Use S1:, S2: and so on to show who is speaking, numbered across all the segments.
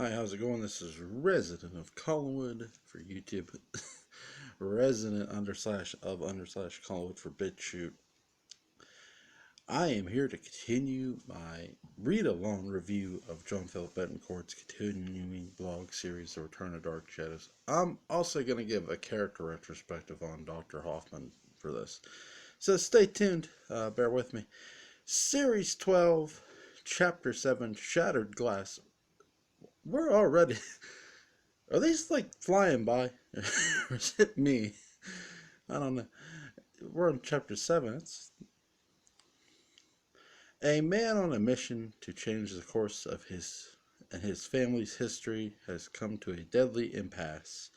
S1: Hi, how's it going? This is Resident of Collinwood for YouTube. Resident underslash of underslash Collinwood for BitChute. I am here to continue my read along review of John Philip Betancourt's continuing blog series, The Return of Dark Shadows. I'm also going to give a character retrospective on Dr. Hoffman for this. So stay tuned, bear with me. Series 12, Chapter 7, Shattered Glas. We're already. Are these like flying by? Or is it me? I don't know. We're on chapter 7. It's a man on a mission to change the course of his and his family's history has come to a deadly impasse.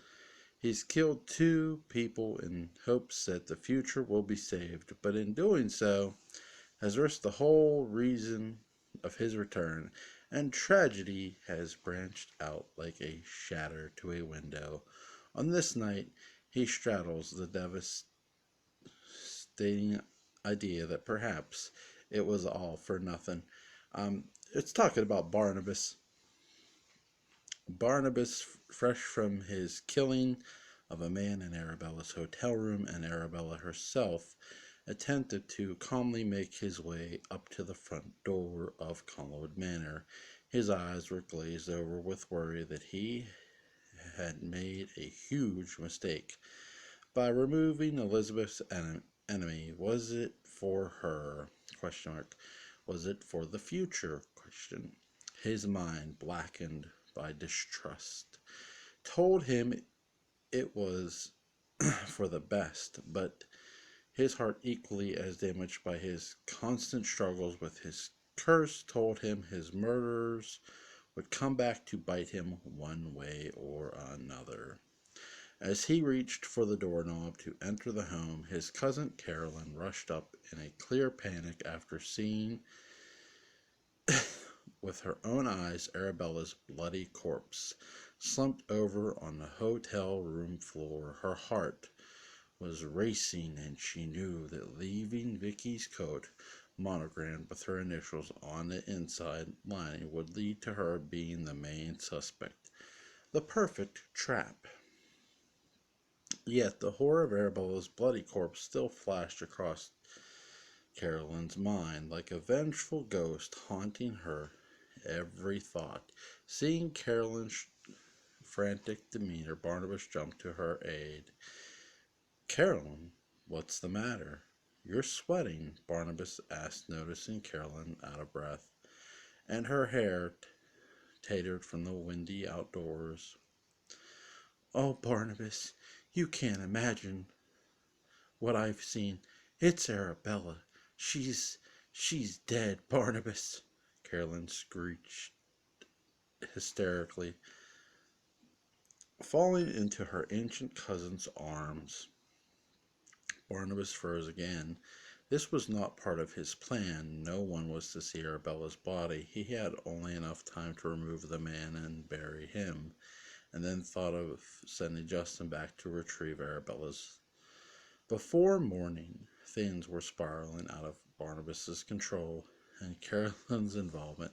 S1: He's killed two people in hopes that the future will be saved, but in doing so, has risked the whole reason of his return, and tragedy has branched out like a shatter to a window. On this night, he straddles the devastating idea that perhaps it was all for nothing. It's talking about Barnabas. Barnabas, fresh from his killing of a man in Arabella's hotel room, and Arabella herself attempted to calmly make his way up to the front door of Collinwood Manor. His eyes were glazed over with worry that he had made a huge mistake by removing Elizabeth's enemy. Was it for her? Question mark. Was it for the future? Question. His mind, blackened by distrust, told him it was for the best, but his heart, equally as damaged by his constant struggles with his curse, told him his murderers would come back to bite him one way or another. As he reached for the doorknob to enter the home, his cousin Carolyn rushed up in a clear panic after seeing with her own eyes Arabella's bloody corpse slumped over on the hotel room floor. Her heart was racing, and she knew that leaving Vicky's coat monogrammed with her initials on the inside lining would lead to her being the main suspect. The perfect trap. Yet the horror of Arabella's bloody corpse still flashed across Carolyn's mind like a vengeful ghost haunting her every thought. Seeing Carolyn's frantic demeanor, Barnabas jumped to her aid. "Carolyn, what's the matter? You're sweating," Barnabas asked, noticing Carolyn out of breath, and her hair tattered from the windy outdoors. "Oh, Barnabas, you can't imagine what I've seen. It's Arabella. She's dead, Barnabas," Carolyn screeched hysterically, falling into her ancient cousin's arms. Barnabas froze again. This was not part of his plan. No one was to see Arabella's body. He had only enough time to remove the man and bury him, and then thought of sending Justin back to retrieve Arabella's. Before morning, things were spiraling out of Barnabas's control, and Carolyn's involvement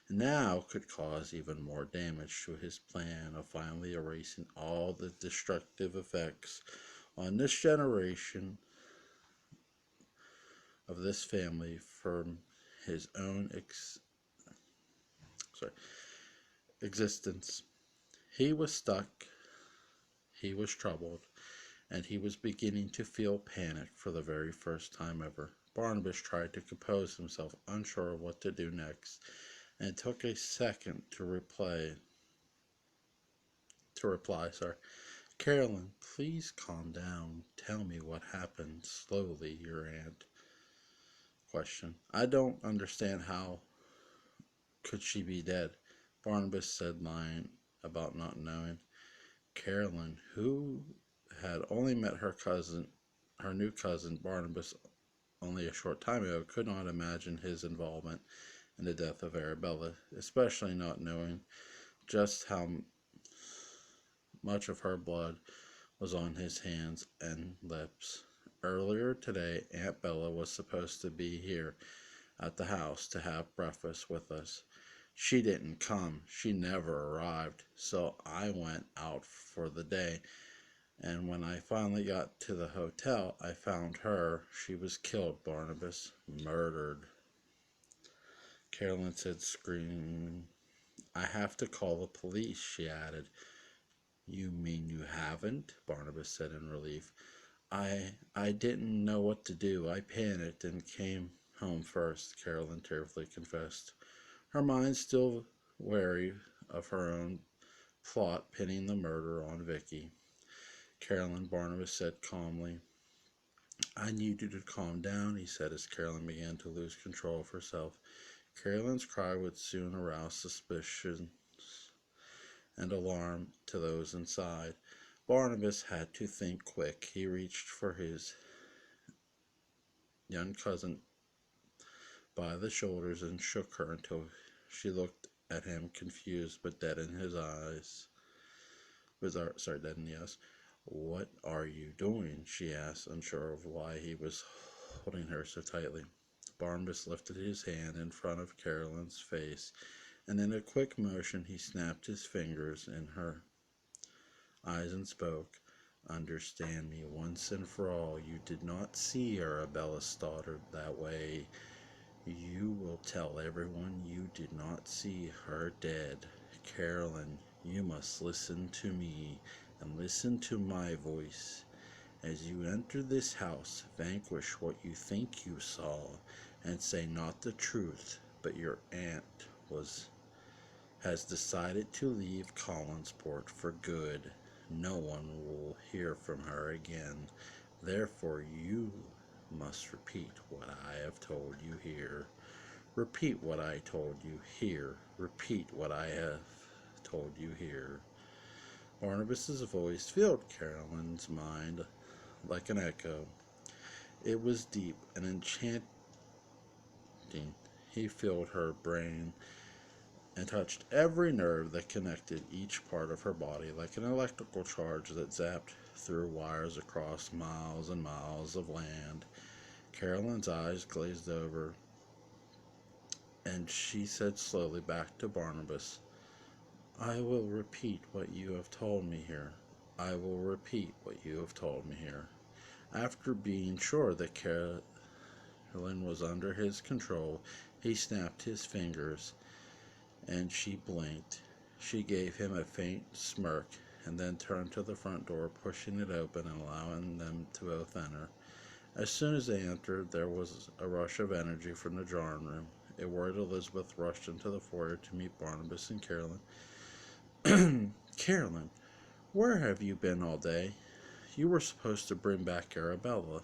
S1: now could cause even more damage to his plan of finally erasing all the destructive effects on this generation of this family from his own existence. He was stuck, he was troubled, and he was beginning to feel panic for the very first time ever. Barnabas tried to compose himself, unsure of what to do next, and took a second to reply. "Carolyn, please calm down. Tell me what happened slowly, your aunt." Question. "I don't understand. How could she be dead?" Barnabas said, lying about not knowing. Carolyn, who had only met her new cousin Barnabas, only a short time ago, could not imagine his involvement in the death of Arabella, especially not knowing just how much of her blood was on his hands and lips. Earlier today, Aunt Bella was supposed to be here at the house to have breakfast with us. She didn't come. She never arrived. So I went out for the day. And when I finally got to the hotel, I found her. She was killed, Barnabas. Murdered. Carolyn said, screaming. I have to call the police, she added. You mean you haven't? Barnabas said in relief. I didn't know what to do. I panicked and came home first, Carolyn tearfully confessed, her mind still wary of her own plot pinning the murder on Vicky. Carolyn, Barnabas said calmly. I need you to calm down, he said as Carolyn began to lose control of herself. Carolyn's cry would soon arouse suspicion and alarm to those inside. Barnabas had to think quick. He reached for his young cousin by the shoulders and shook her until she looked at him confused but dead in his eyes. Dead in the eyes. What are you doing? She asked, unsure of why he was holding her so tightly. Barnabas lifted his hand in front of Carolyn's face, and in a quick motion he snapped his fingers in her eyes and spoke. Understand me once and for all. You did not see Arabella's daughter that way. You will tell everyone you did not see her dead. Carolyn, you must listen to me and listen to my voice. As you enter this house, vanquish what you think you saw and say not the truth, but your aunt has decided to leave Collinsport for good. No one will hear from her again. Therefore, you must repeat what I have told you here. Repeat what I told you here. Repeat what I have told you here. Barnabas's voice filled Carolyn's mind like an echo. It was deep and enchanting. He filled her brain and touched every nerve that connected each part of her body like an electrical charge that zapped through wires across miles and miles of land. Carolyn's eyes glazed over, and she said slowly back to Barnabas, I will repeat what you have told me here. I will repeat what you have told me here. After being sure that Carolyn was under his control, he snapped his fingers, and she blinked. She gave him a faint smirk, and then turned to the front door, pushing it open and allowing them to both enter. As soon as they entered, there was a rush of energy from the drawing room. A worried Elizabeth rushed into the foyer to meet Barnabas and Carolyn. Carolyn, where have you been all day? You were supposed to bring back Arabella.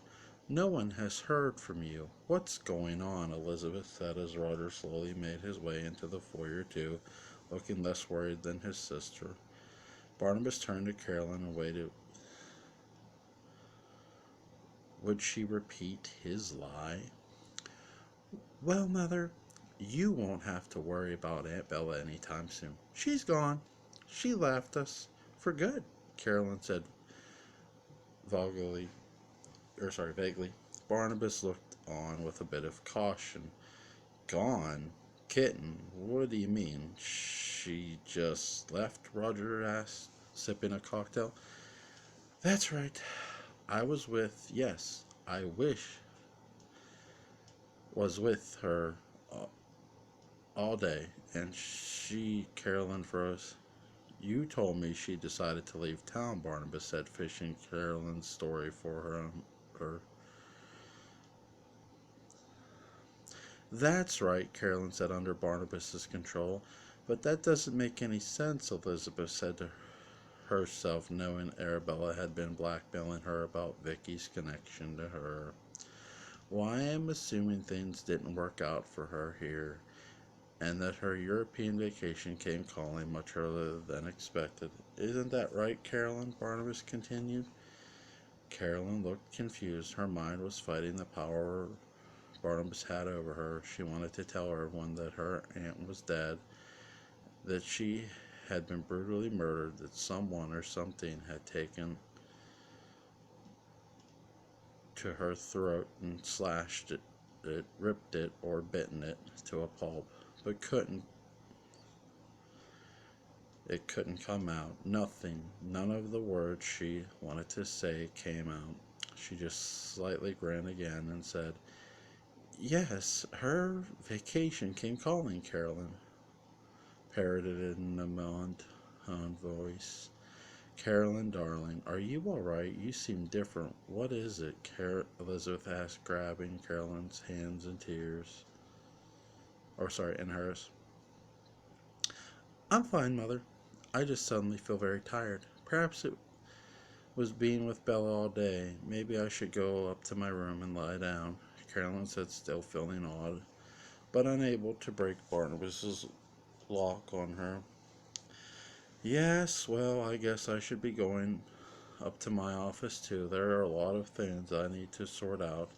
S1: No one has heard from you. What's going on? Elizabeth said as Roger slowly made his way into the foyer too, looking less worried than his sister. Barnabas turned to Carolyn and waited. Would she repeat his lie? Well, Mother, you won't have to worry about Aunt Bella any time soon. She's gone. She left us for good, Carolyn said vaguely. Vaguely. Barnabas looked on with a bit of caution. Gone? Kitten? What do you mean? She just left? Roger asked, sipping a cocktail. That's right. I was with her all day, and Carolyn froze. You told me she decided to leave town, Barnabas said, fishing Carolyn's story for her. That's right, Carolyn said under Barnabas's control. But that doesn't make any sense, Elizabeth said to herself, knowing Arabella had been blackmailing her about Vicky's connection to her. Why, I'm assuming things didn't work out for her here, and that her European vacation came calling much earlier than expected. Isn't that right, Carolyn? Barnabas continued. Carolyn looked confused. Her mind was fighting the power Barnabas had over her. She wanted to tell everyone that her aunt was dead, that she had been brutally murdered, that someone or something had taken to her throat and slashed it, ripped it, or bitten it to a pulp, but couldn't It couldn't come out. Nothing, none of the words she wanted to say came out. She just slightly grinned again and said, "Yes, her vacation came calling," Carolyn parroted in a monotone voice. "Carolyn, darling, are you all right? You seem different. What is it?" Elizabeth asked, grabbing Carolyn's hands in tears. In hers. "I'm fine, Mother. I just suddenly feel very tired. Perhaps it was being with Bella all day. Maybe I should go up to my room and lie down," Carolyn said, still feeling odd, but unable to break Barnabas's lock on her. "Yes, well, I guess I should be going up to my office too. There are a lot of things I need to sort out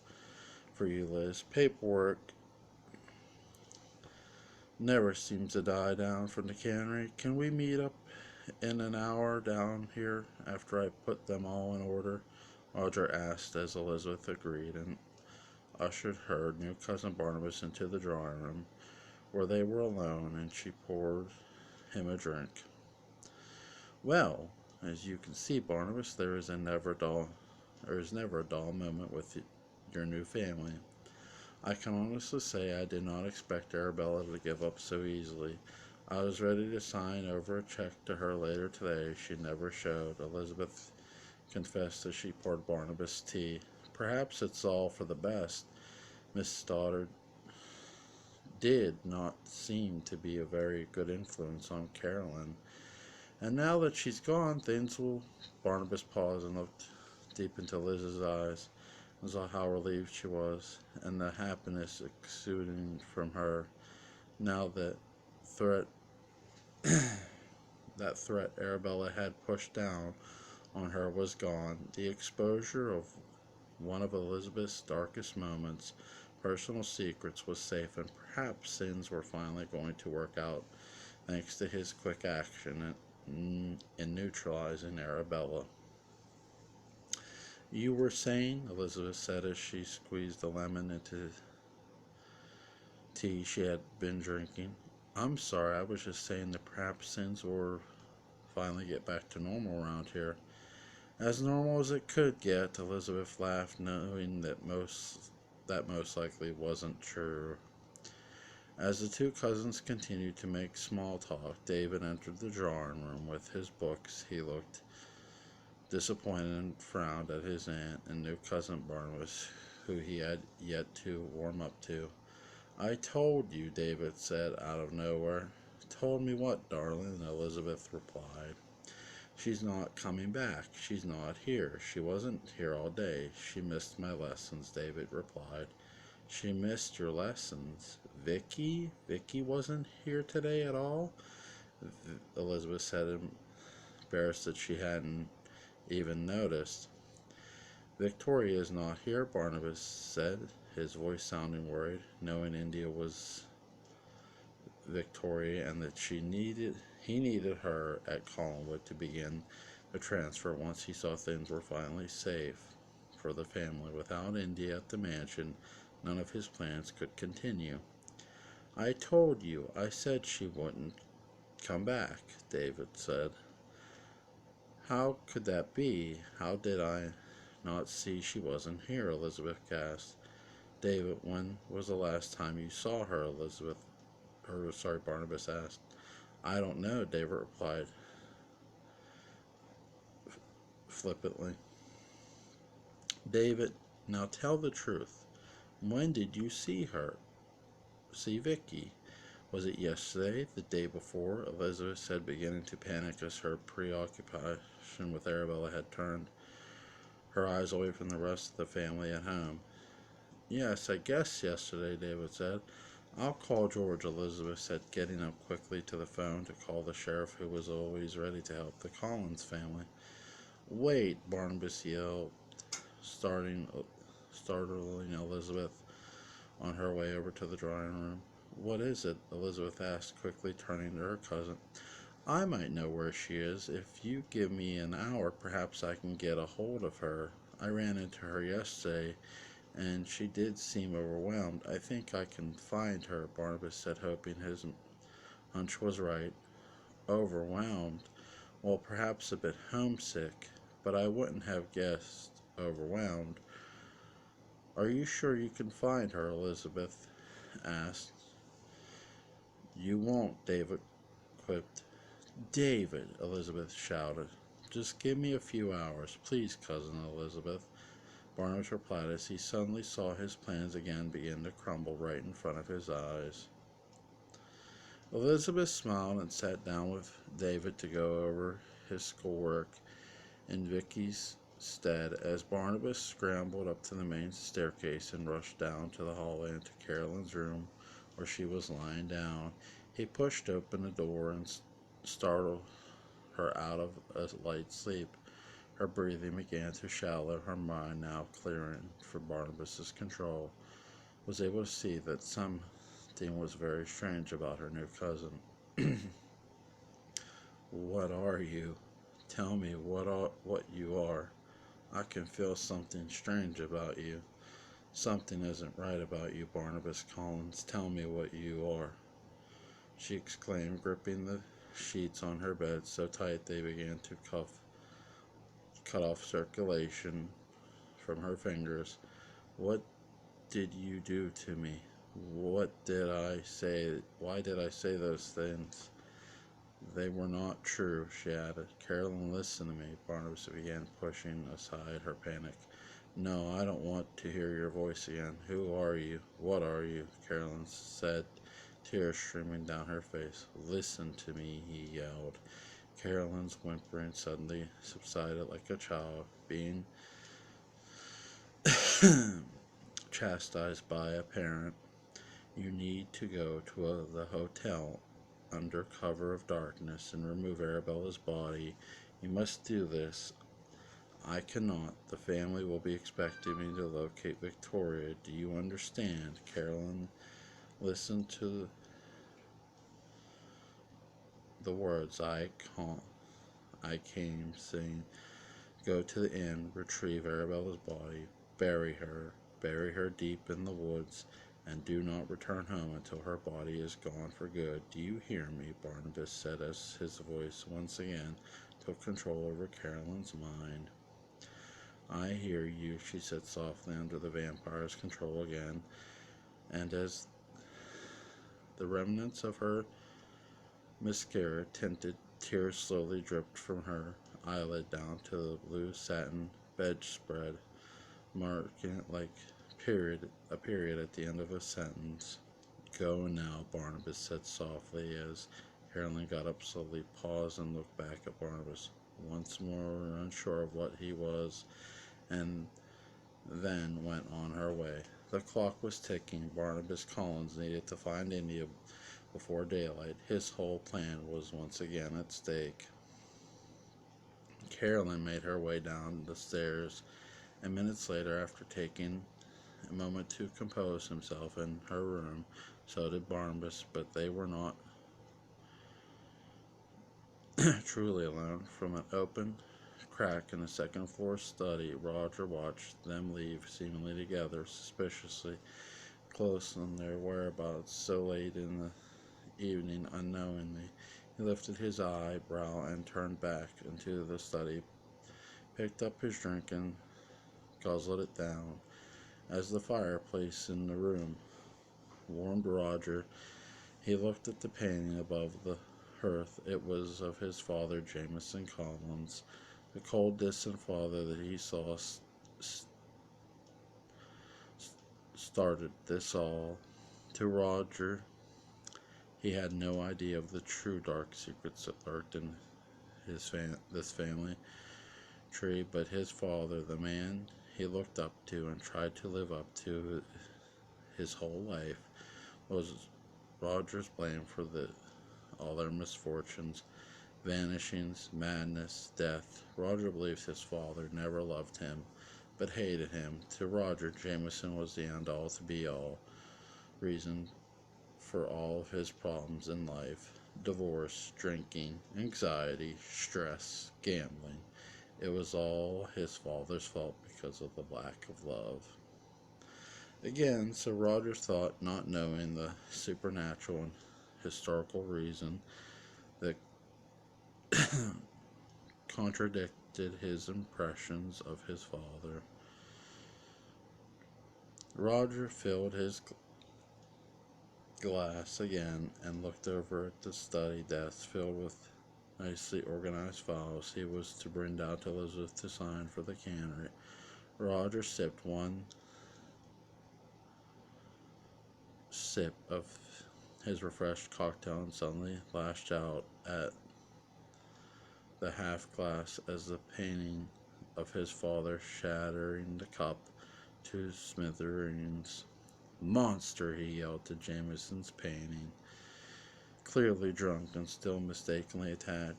S1: for you, Liz. Paperwork never seems to die down from the cannery. Can we meet up in an hour down here after I put them all in order?" Audra asked as Elizabeth agreed and ushered her new cousin Barnabas into the drawing room, where they were alone, and she poured him a drink. "Well, as you can see, Barnabas, there is never a dull moment with your new family. I can honestly say I did not expect Arabella to give up so easily. I was ready to sign over a check to her later today. She never showed," Elizabeth confessed as she poured Barnabas tea. "Perhaps it's all for the best. Miss Stoddard did not seem to be a very good influence on Carolyn. And now that she's gone, things will..." Barnabas paused and looked deep into Liz's eyes and saw how relieved she was, and the happiness exuding from her now that threat that threat Arabella had pushed down on her was gone. The exposure of one of Elizabeth's darkest moments, personal secrets, was safe, and perhaps things were finally going to work out thanks to his quick action in neutralizing Arabella. "You were saying," Elizabeth said as she squeezed the lemon into tea she had been drinking. "I'm sorry, I was just saying that perhaps things will finally get back to normal around here." "As normal as it could get," Elizabeth laughed, knowing that most likely wasn't true. As the two cousins continued to make small talk, David entered the drawing room with his books. He looked disappointed and frowned at his aunt and new cousin Barnabas, who he had yet to warm up to. "I told you," David said out of nowhere. "Told me what, darling?" Elizabeth replied. "She's not coming back. She's not here. She wasn't here all day. She missed my lessons," David replied. "She missed your lessons? Vicky wasn't here today at all?" Elizabeth said, embarrassed that she hadn't even noticed. "Victoria is not here," Barnabas said, his voice sounding worried, knowing India was Victoria and that he needed her at Collinwood to begin the transfer once he saw things were finally safe for the family. Without India at the mansion, none of his plans could continue. "I told you. I said she wouldn't come back," David said. "How could that be? How did I not see she wasn't here?" Elizabeth gasped. "David, when was the last time you saw her?" Barnabas asked. "I don't know," David replied flippantly. "David, now tell the truth. When did you see Vicky? Was it yesterday, the day before?" Elizabeth said, beginning to panic as her preoccupation with Arabella had turned her eyes away from the rest of the family at home. "Yes, I guess yesterday," David said. "I'll call George," Elizabeth said, getting up quickly to the phone to call the sheriff, who was always ready to help the Collins family. "Wait," Barnabas yelled, startling Elizabeth on her way over to the drawing room. "What is it?" Elizabeth asked, quickly turning to her cousin. "I might know where she is. If you give me an hour, perhaps I can get a hold of her. I ran into her yesterday, and she did seem overwhelmed. I think I can find her," Barnabas said, hoping his hunch was right. Overwhelmed? Well, perhaps a bit homesick, but I wouldn't have guessed overwhelmed. Are you sure you can find her? Elizabeth asked. You won't, David quipped. David, Elizabeth shouted. Just give me a few hours, please, Cousin Elizabeth. Barnabas replied as he suddenly saw his plans again begin to crumble right in front of his eyes. Elizabeth smiled and sat down with David to go over his schoolwork in Vicky's stead as Barnabas scrambled up to the main staircase and rushed down to the hallway into Carolyn's room where she was lying down. He pushed open the door and startled her out of a light sleep. Her breathing began to shallow, her mind now clearing for Barnabas's control. Was able to see that something was very strange about her new cousin. What are you? Tell me what you are. I can feel something strange about you. Something isn't right about you, Barnabas Collins. Tell me what you are, she exclaimed, gripping the sheets on her bed so tight they began to cut off circulation from her fingers. What did you do to me? What did I say? Why did I say those things? They were not true, she added. Carolyn, listen to me. Barnabas began pushing aside her panic. No, I don't want to hear your voice again. Who are you? What are you? Carolyn said, tears streaming down her face. Listen to me, he yelled. Carolyn's whimpering suddenly subsided like a child being chastised by a parent. You need to go to the hotel under cover of darkness and remove Arabella's body. You must do this. I cannot. The family will be expecting me to locate Victoria. Do you understand? Carolyn listened to the words I came, saying, go to the inn, retrieve Arabella's body, bury her deep in the woods, and do not return home until her body is gone for good. Do you hear me? Barnabas said as his voice once again took control over Carolyn's mind. I hear you, she said softly under the vampire's control again, and as the remnants of her mascara tinted tears slowly dripped from her eyelid down to the blue satin bedspread, marking it like a period at the end of a sentence. Go now, Barnabas said softly as Carolyn got up slowly, paused, and looked back at Barnabas, once more unsure of what he was, and then went on her way. The clock was ticking. Barnabas Collins needed to find India before daylight. His whole plan was once again at stake. Carolyn made her way down the stairs, and minutes later, after taking a moment to compose himself in her room, so did Barnabas, but they were not truly alone. From an open crack in the second floor study, Roger watched them leave, seemingly together, suspiciously close on their whereabouts so late in the evening. Unknowingly, he lifted his eyebrow and turned back into the study, picked up his drink and guzzled it down. As the fireplace in the room warmed Roger, he looked at the painting above the hearth. It was of his father, Jamison Collins, the cold, distant father that he saw started this all. To Roger, he had no idea of the true dark secrets that lurked in this family tree, but his father, the man he looked up to and tried to live up to his whole life, was Roger's blame for all their misfortunes, vanishings, madness, death. Roger believed his father never loved him, but hated him. To Roger, Jamison was the end-all to be-all reason for all of his problems in life. Divorce, drinking, anxiety, stress, gambling. It was all his father's fault because of the lack of love. Again, so Roger thought, not knowing the supernatural and historical reason that contradicted his impressions of his father. Roger filled his glass again and looked over at the study desk filled with nicely organized files he was to bring down to Elizabeth to sign for the cannery. Roger sipped one sip of his refreshed cocktail and suddenly lashed out at the half glass as the painting of his father shattering the cup to smithereens. "Monster!" he yelled to Jamison's painting, clearly drunk and still mistakenly attaching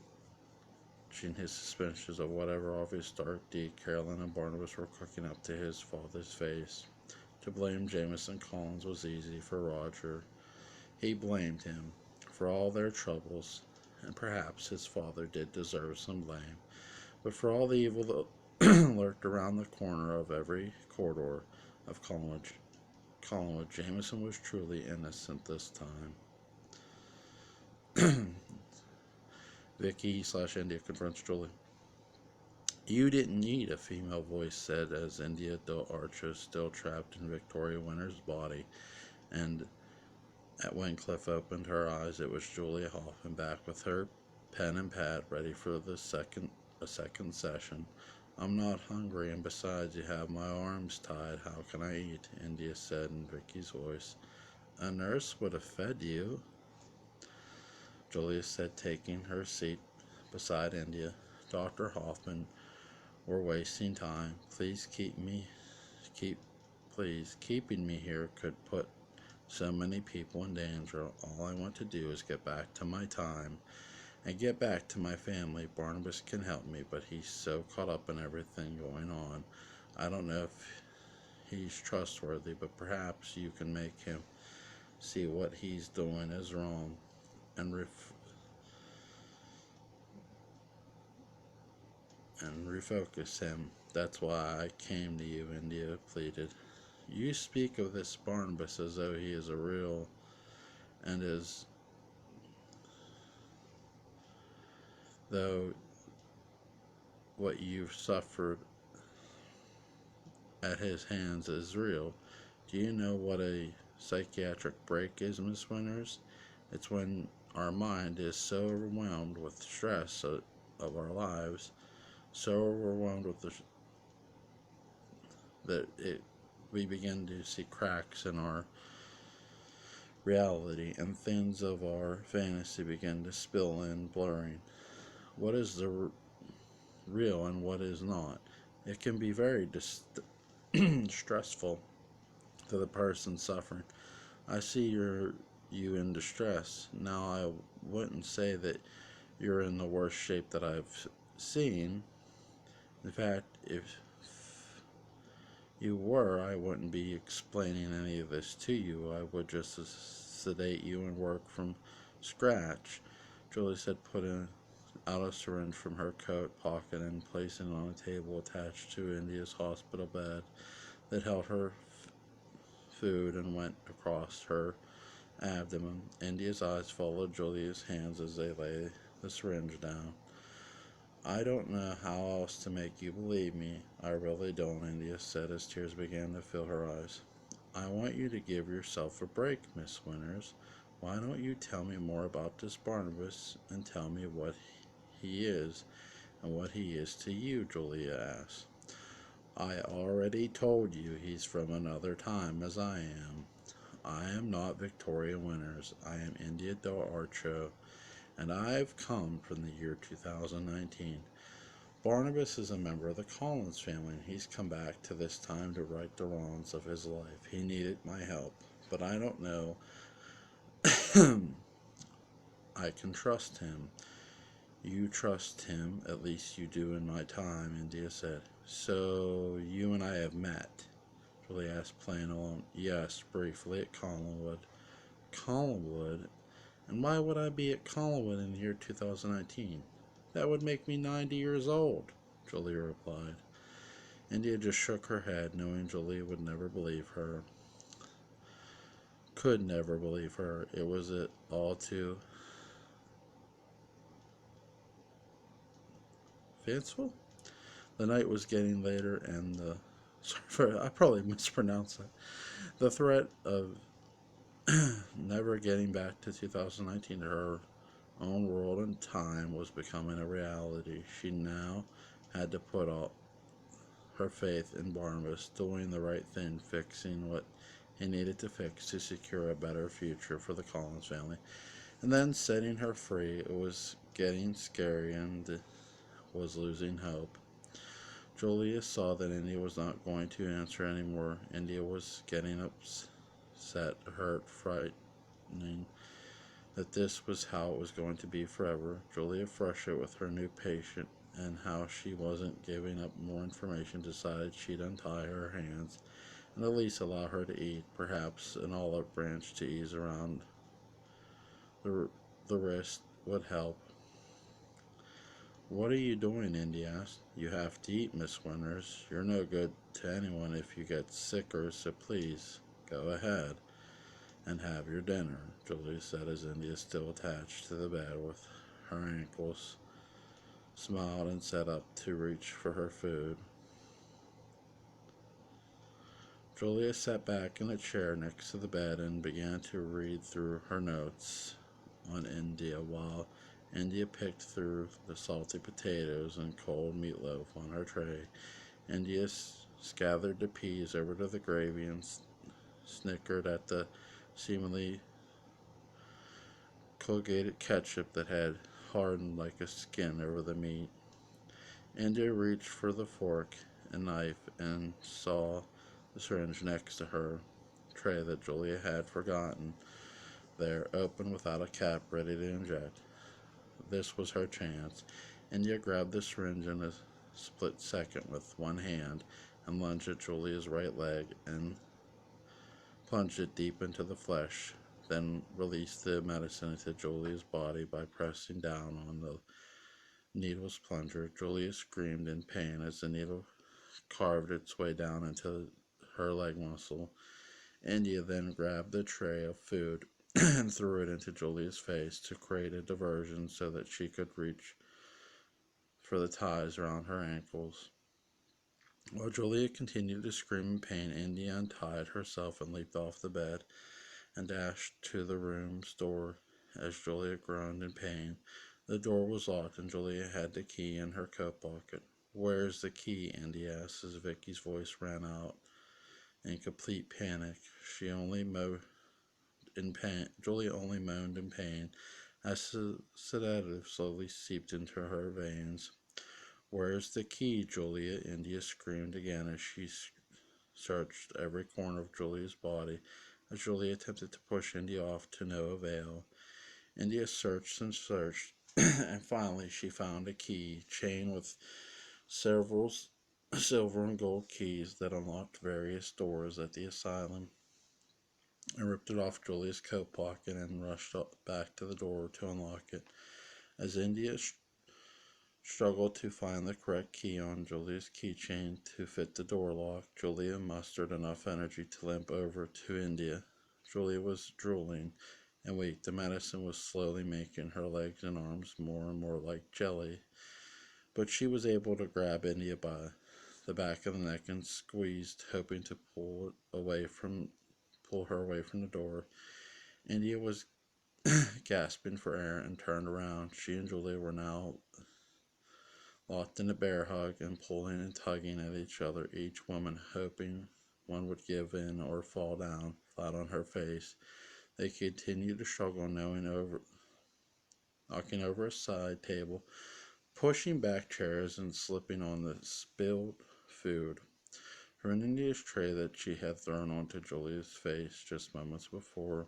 S1: his suspicions of whatever obvious dark deed Carolyn and Barnabas were cooking up to his father's face. To blame Jamison Collins was easy for Roger. He blamed him for all their troubles, and perhaps his father did deserve some blame. But for all the evil that lurked around the corner of every corridor of Collinwood, Jamison was truly innocent this time. Vicky/India confronts Julie. "You didn't need," a female voice said as India Del Archo, still trapped in Victoria Winter's body, and at when Cliff opened her eyes, it was Julia Hoffman back with her pen and pad ready for a second session. "I'm not hungry, and besides, you have my arms tied. How can I eat?" India said in Vicky's voice. "A nurse would have fed you," Julia said, taking her seat beside India. "Dr. Hoffman, we're wasting time. Keeping me here could put so many people in danger. All I want to do is get back to my time and get back to my family. Barnabas can help me, but he's so caught up in everything going on. I don't know if he's trustworthy, but perhaps you can make him see what he's doing is wrong and refocus him. That's why I came to you," India pleaded. "You speak of this Barnabas as though he is a real and as though what you've suffered at his hands is real. Do you know what a psychiatric break is, Miss Winters? It's when our mind is so overwhelmed with stress of our lives, so overwhelmed with we begin to see cracks in our reality, and things of our fantasy begin to spill in, blurring what is the real and what is not. It can be very stressful to the person suffering. I see you in distress. Now, I wouldn't say that you're in the worst shape that I've seen. In fact, if you were, I wouldn't be explaining any of this to you. I would just sedate you and work from scratch," Julie said, putting out a syringe from her coat pocket and placing it on a table attached to India's hospital bed that held her food and went across her abdomen. India's eyes followed Julia's hands as they laid the syringe down. "I don't know how else to make you believe me. I really don't," India said as tears began to fill her eyes. "I want you to give yourself a break, Miss Winters. Why don't you tell me more about this Barnabas and tell me what he is and what he is to you?" Julia asked. "I already told you he's from another time, as I am. I am not Victoria Winters. I am India Del Archo, and I've come from the year 2019. Barnabas is a member of the Collins family, and he's come back to this time to right the wrongs of his life. He needed my help, but I don't know I can trust him." "You trust him, at least you do in my time," India said. "So you and I have met?" Julie asked, playing along. "Yes, briefly at Collinwood." "Collinwood? And why would I be at Collinwood in the year 2019? That would make me 90 years old," Julia replied. India just shook her head, knowing Julia would never believe her. Could never believe her. It was all too fanciful. The night was getting later, and I probably mispronounced that. The threat of never getting back to 2019 to her own world and time was becoming a reality. She now had to put all her faith in Barnabas doing the right thing, fixing what he needed to fix to secure a better future for the Collins family, and then setting her free. It was getting scary and was losing hope. Julia saw that India was not going to answer anymore. India was getting upset, hurt, frightening that this was how it was going to be forever. Julia, frustrated with her new patient and how she wasn't giving up more information, decided she'd untie her hands and at least allow her to eat, perhaps an olive branch to ease around the, the wrist would help. "What are you doing?" Indy asked. "You have to eat, Miss Winters. You're no good to anyone if you get sicker, so please, go ahead and have your dinner," Julia said as India, still attached to the bed with her ankles, smiled and set up to reach for her food. Julia sat back in a chair next to the bed and began to read through her notes on India while India picked through the salty potatoes and cold meatloaf on her tray. India scattered the peas over to the gravy and snickered at the seemingly corrugated ketchup that had hardened like a skin over the meat. India reached for the fork and knife and saw the syringe next to her tray that Julia had forgotten there, open without a cap, ready to inject. This was her chance. India grabbed the syringe in a split second with one hand and lunged at Julia's right leg and plunged it deep into the flesh, then released the medicine into Julia's body by pressing down on the needle's plunger. Julia screamed in pain as the needle carved its way down into her leg muscle. India then grabbed the tray of food and threw it into Julia's face to create a diversion so that she could reach for the ties around her ankles. While Julia continued to scream in pain, India untied herself and leaped off the bed and dashed to the room's door as Julia groaned in pain. The door was locked and Julia had the key in her coat pocket. "Where's the key?" Andy asked as Vicky's voice rang out in complete panic. Julia only moaned in pain as the sedative slowly seeped into her veins. "Where's the key, Julia?" India screamed again as she searched every corner of Julia's body. As Julia attempted to push India off to no avail, India searched and searched, and finally she found a key chain with several silver and gold keys that unlocked various doors at the asylum, and ripped it off Julia's coat pocket and rushed back to the door to unlock it. As India struggled to find the correct key on Julia's keychain to fit the door lock, Julia mustered enough energy to limp over to India. Julia was drooling and weak. The medicine was slowly making her legs and arms more and more like jelly, but she was able to grab India by the back of the neck and squeezed, hoping to pull her away from the door. India was gasping for air and turned around. She and Julia were now locked in a bear hug and pulling and tugging at each other, each woman hoping one would give in or fall down flat on her face. They continued to struggle, knocking over a side table, pushing back chairs, and slipping on the spilled food from India's tray that she had thrown onto Julia's face just moments before.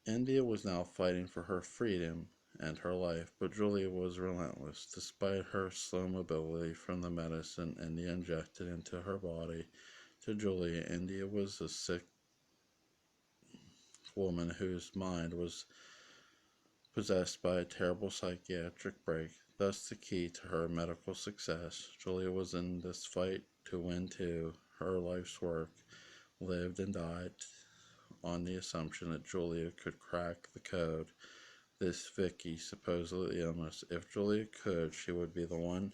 S1: India was now fighting for her freedom and her life, but Julia was relentless. Despite her slow mobility from the medicine India injected into her body, to Julia, India was a sick woman whose mind was possessed by a terrible psychiatric break, thus the key to her medical success. Julia was in this fight to win too. Her life's work lived and died on the assumption that Julia could crack the code this Vicky supposedly illness. If Julia could, she would be one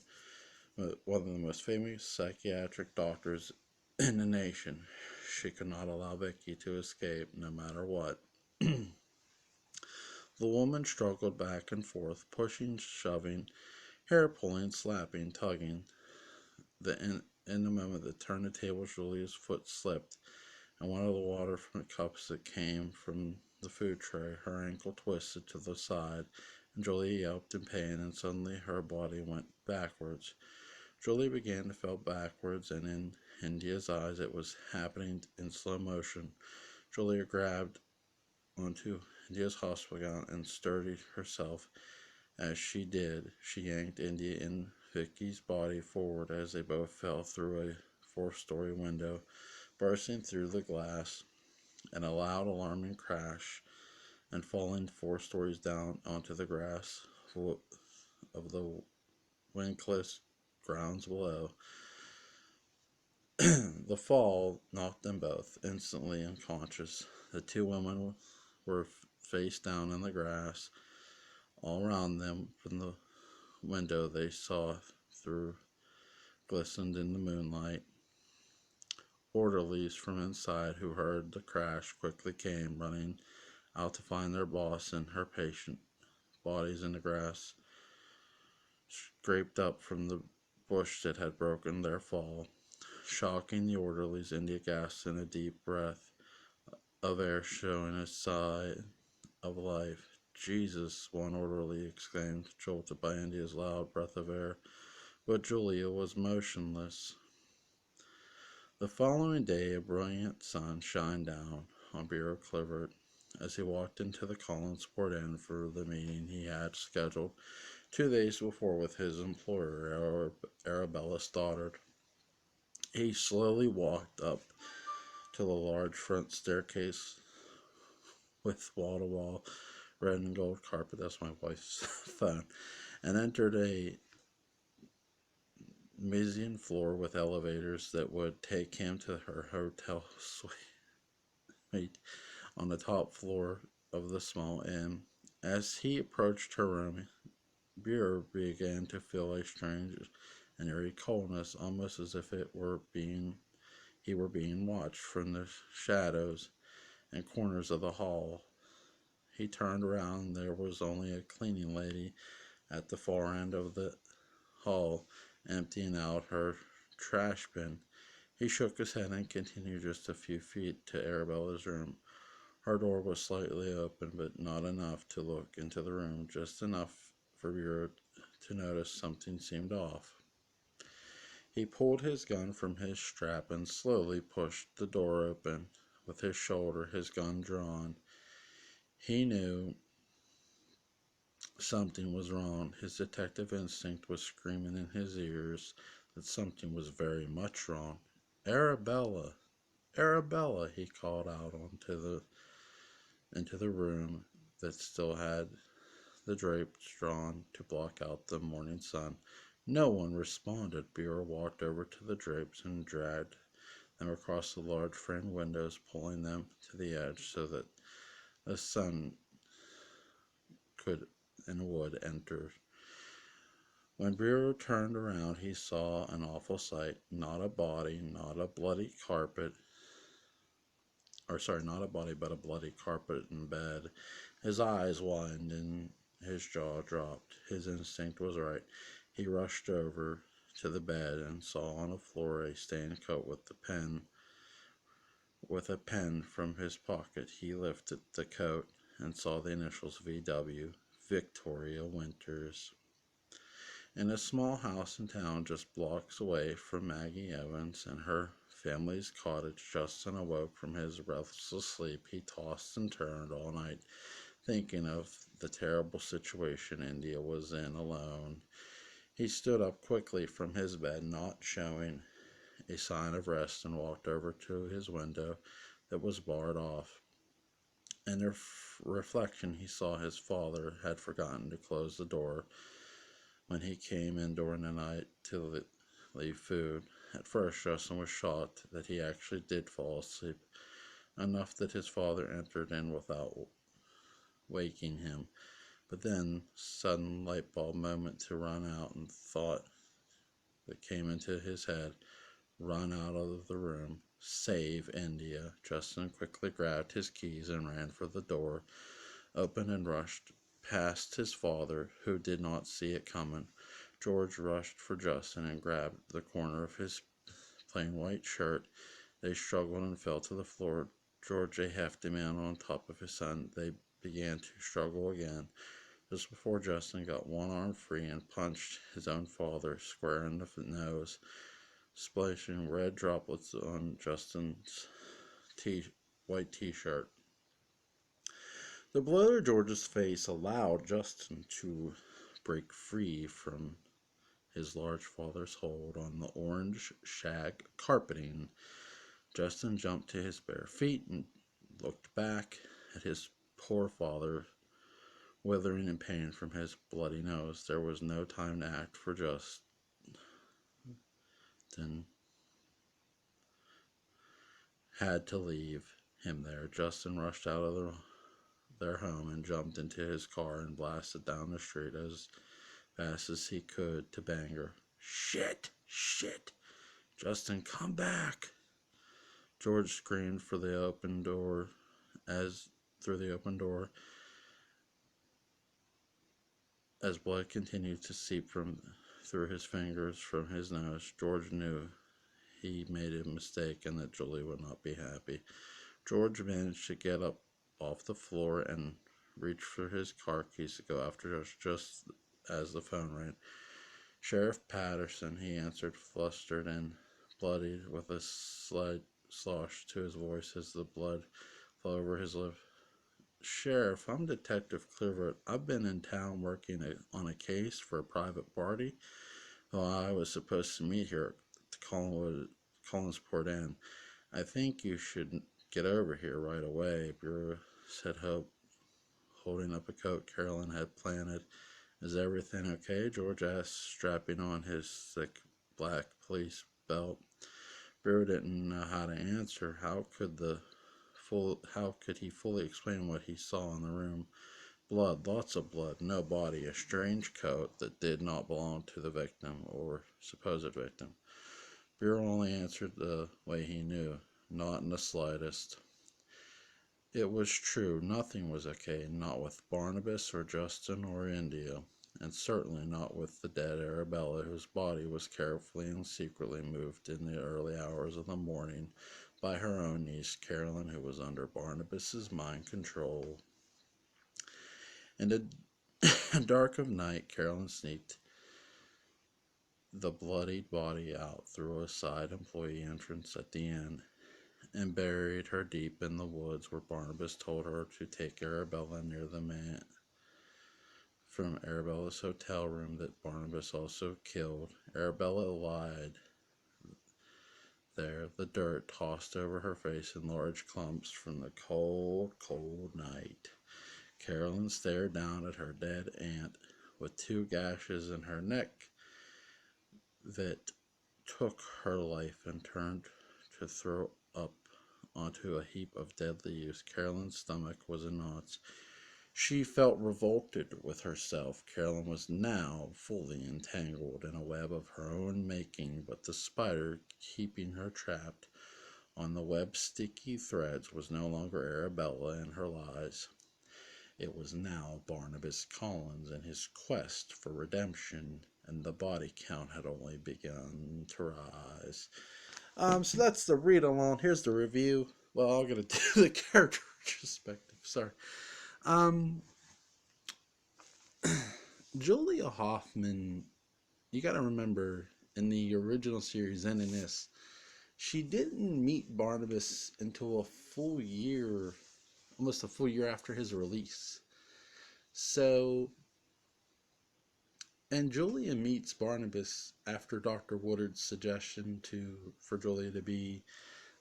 S1: of the most famous psychiatric doctors in the nation. She could not allow Vicky to escape, no matter what. The woman struggled back and forth, pushing, shoving, hair pulling, slapping, tugging. In the moment that turned the table, Julia's foot slipped, and one of the water from the cups that came from the food tray, her ankle twisted to the side, and Julia yelped in pain, and suddenly her body went backwards. Julia began to fall backwards, and in India's eyes it was happening in slow motion. Julia grabbed onto India's hospital gown and sturdied herself. As she did, she yanked India and Vicky's body forward as they both fell through a fourth-story window, bursting through the glass in a loud, alarming crash and falling 4 stories down onto the grass of the windcliffed grounds below. The fall knocked them both instantly unconscious. The two women were face down in the grass. All around them, from the window they saw through, glistened in the moonlight. Orderlies from inside, who heard the crash, quickly came running out to find their boss and her patient. Bodies in the grass, scraped up from the bush that had broken their fall. Shocking the orderlies, India gasped in a deep breath of air, showing a sigh of life. Jesus, one orderly exclaimed, jolted by India's loud breath of air. But Julia was motionless. The following day, a brilliant sun shined down on Bureau Clifford as he walked into the Collinsport Inn for the meeting he had scheduled 2 days before with his employer, Arabella Stoddard. He slowly walked up to the large front staircase with wall-to-wall red and gold carpet, that's my wife's phone, and entered a mezzanine floor with elevators that would take him to her hotel suite on the top floor of the small inn. As he approached her room, Bureau began to feel a strange and eerie coldness, almost as if he were being watched from the shadows and corners of the hall. He turned around. There was only a cleaning lady at the far end of the hall, emptying out her trash bin. He shook his head and continued just a few feet to Arabella's room. Her door was slightly open, but not enough to look into the room, just enough for Bureau to notice something seemed off. He pulled his gun from his strap and slowly pushed the door open with his shoulder, his gun drawn. He knew something was wrong. His detective instinct was screaming in his ears that something was very much wrong. Arabella! Arabella! He called out into the room that still had the drapes drawn to block out the morning sun. No one responded. Bureau walked over to the drapes and dragged them across the large framed windows, pulling them to the edge so that the sun could and would enter. When Bureau turned around, he saw an awful sight. Not a body, not a bloody carpet, not a body, but a bloody carpet in bed. His eyes widened and his jaw dropped. His instinct was right. He rushed over to the bed and saw on the floor a stained coat with a pen from his pocket. He lifted the coat and saw the initials VW, Victoria Winters. In a small house in town just blocks away from Maggie Evans and her family's cottage, Justin awoke from his restless sleep. He tossed and turned all night, thinking of the terrible situation India was in alone. He stood up quickly from his bed, not showing a sign of rest, and walked over to his window that was barred off. In reflection, he saw his father had forgotten to close the door when he came in during the night to leave food. At first, Justin was shocked that he actually did fall asleep, enough that his father entered in without waking him. But then, sudden light bulb moment to run out, and thought that came into his head: run out of the room, save India. Justin quickly grabbed his keys and ran for the door, opened and rushed past his father, who did not see it coming. George rushed for Justin and grabbed the corner of his plain white shirt. They struggled and fell to the floor. George, a hefty man, on top of his son. They began to struggle again, just before Justin got one arm free and punched his own father square in the nose, splashing red droplets on Justin's white t-shirt. The blow to George's face allowed Justin to break free from his large father's hold on the orange shag carpeting. Justin jumped to his bare feet and looked back at his poor father, withering in pain from his bloody nose. There was no time to act for Justin. Had to leave him there. Justin rushed out of their home and jumped into his car and blasted down the street as fast as he could to Bangor. Shit! Shit! Justin, come back! George screamed through the open door as blood continued to seep through his fingers from his nose. George knew he made a mistake and that Julie would not be happy. George managed to get up off the floor and reach for his car keys to go after us just as the phone rang. Sheriff Patterson, he answered, flustered and bloodied, with a slight slosh to his voice as the blood flowed over his lip. Sheriff, I'm Detective Clivert. I've been in town working on a case for a private party. Well, I was supposed to meet here at the Collinsport Inn. I think you should get over here right away, Bureau said Hope, holding up a coat Carolyn had planted. Is everything okay? George asked, strapping on his thick black police belt. Bureau didn't know how to answer. How could he fully explain what he saw in the room? Blood, lots of blood, no body, a strange coat that did not belong to the victim or supposed victim. Bureau only answered the way he knew, not in the slightest. It was true, nothing was okay, not with Barnabas or Justin or India, and certainly not with the dead Arabella, whose body was carefully and secretly moved in the early hours of the morning by her own niece Carolyn, who was under Barnabas's mind control. In the dark of night, Carolyn sneaked the bloodied body out through a side employee entrance at the inn and buried her deep in the woods where Barnabas told her to take Arabella near the man from Arabella's hotel room that Barnabas also killed. Arabella lied there, the dirt tossed over her face in large clumps from the cold, cold night. Carolyn stared down at her dead aunt with 2 gashes in her neck that took her life and turned to throw up onto a heap of dead leaves. Carolyn's stomach was in knots. She felt revolted with herself. Carolyn was now fully entangled in a web of her own making, but the spider keeping her trapped on the web's sticky threads was no longer Arabella and her lies. It was now Barnabas Collins and his quest for redemption, and the body count had only begun to rise. So that's the read along. Here's the review. Well, I'm gonna do the character retrospective. Sorry. Julia Hoffman, you gotta remember, in the original series and in this, she didn't meet Barnabas until almost a full year after his release. So, and Julia meets Barnabas after Dr. Woodard's suggestion for Julia to be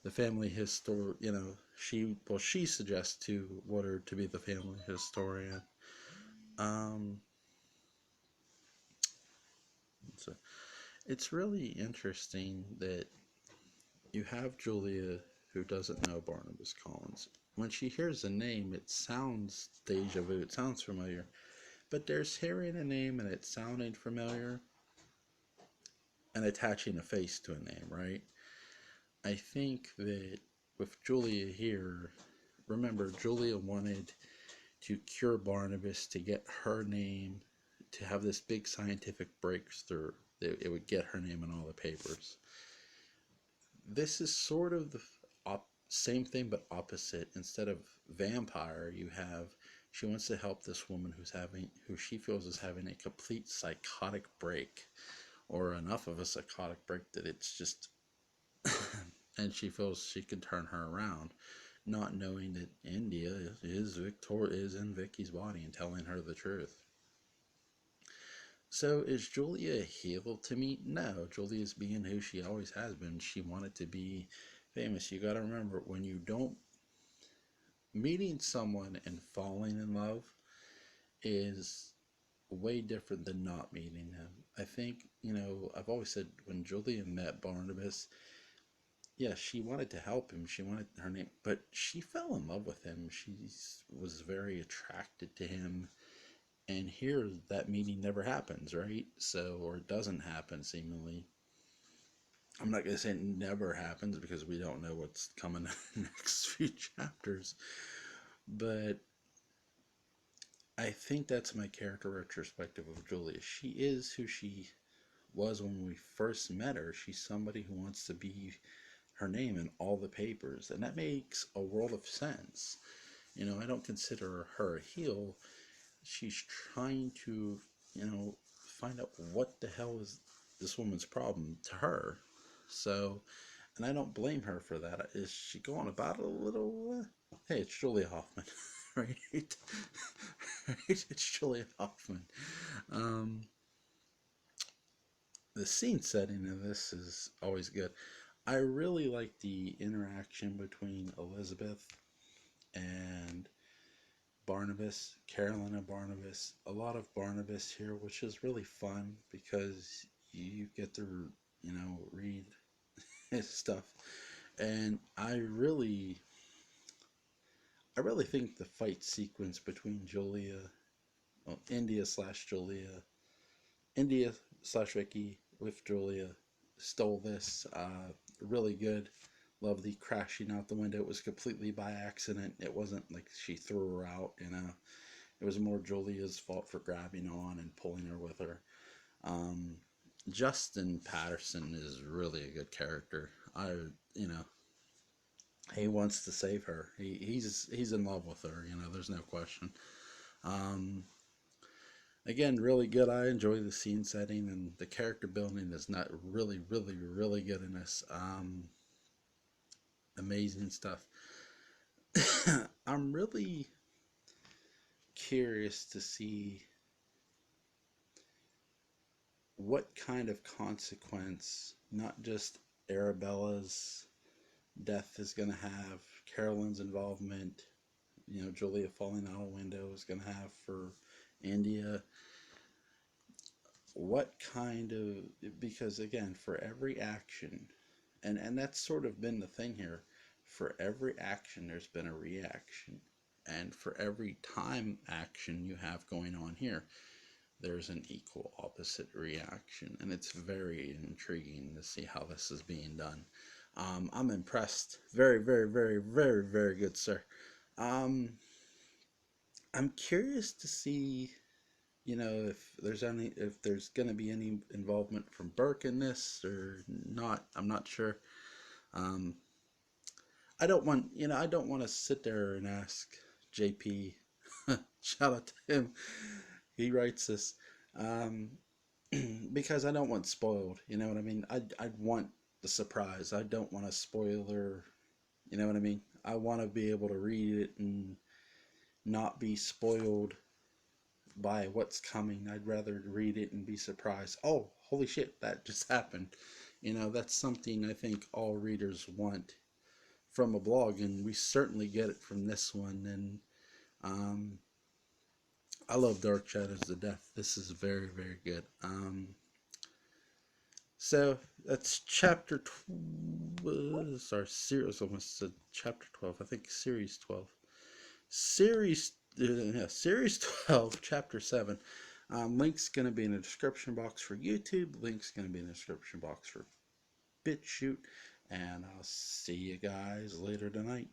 S1: the family historian. She suggests to Woodard to be the family historian. So it's really interesting that you have Julia, who doesn't know Barnabas Collins. When she hears the name, it sounds deja vu. It sounds familiar. but there's hearing a name and it sounding familiar and attaching a face to a name, right? I think that with Julia here, remember, Julia wanted to cure Barnabas, to get her name, to have this big scientific breakthrough. It would get her name in all the papers. This is sort of the same thing but opposite. Instead of vampire, you have, she wants to help this woman who she feels is having a complete psychotic break, or enough of a psychotic break that it's just and she feels she can turn her around, not knowing that India is in Vicky's body and telling her the truth. So is Julia a heel to me? No, Julia's being who she always has been. She wanted to be famous. You got to remember, when you don't, meeting someone and falling in love is way different than not meeting him. I think, I've always said when Julia met Barnabas, yeah, she wanted to help him. She wanted her name, but she fell in love with him. She was very attracted to him. And here, that meeting never happens, right? So, or it doesn't happen, seemingly. I'm not going to say it never happens because we don't know what's coming in the next few chapters. But I think that's my character retrospective of Julia. She is who she was when we first met her. She's somebody who wants to be her name in all the papers, and that makes a world of sense. I don't consider her a heel. She's trying to, find out what the hell is this woman's problem to her. So, and I don't blame her for that. Is she going about it a little? Hey, it's Julia Hoffman, right? Right? It's Julia Hoffman. Um, the scene setting of this is always good. I really like the interaction between Elizabeth and Barnabas, Carolyn and Barnabas. A lot of Barnabas here, which is really fun because you get to, read his stuff. And I really think the fight sequence between India slash Vicky with Julia stole this. Really good. Love the crashing out the window. It was completely by accident. It wasn't like she threw her out, It was more Julia's fault for grabbing on and pulling her with her. Um, Justin Patterson is really a good character. He wants to save her. He's in love with her. There's no question. Um, Again, really good. I enjoy the scene setting, and the character building is not really, really, really good in this. Amazing stuff. I'm really curious to see what kind of consequence not just Arabella's death is going to have, Carolyn's involvement, Julia falling out a window is going to have for India. What kind of, because again, for every action, and that's sort of been the thing here, for every action there's been a reaction, and for every time action you have going on here, there's an equal opposite reaction, and it's very intriguing to see how this is being done. I'm impressed. Very, very, very, very, very good, sir. Um, I'm curious to see, if there's going to be any involvement from Burke in this or not. I'm not sure. Um, I don't want to sit there and ask JP. Shout out to him. He writes this. Um, because I don't want spoiled. You know what I mean? I'd want the surprise. I don't want a spoiler. You know what I mean? I want to be able to read it and not be spoiled by what's coming. I'd rather read it and be surprised. Oh, holy shit, that just happened. That's something I think all readers want from a blog, and we certainly get it from this one. And I love Dark Shadows to death. This is very, very good. So that's chapter 12. Sorry, series almost said chapter 12. I think series 12. Series Series 12, Chapter 7. Link's going to be in the description box for YouTube. Link's going to be in the description box for BitChute. And I'll see you guys later tonight.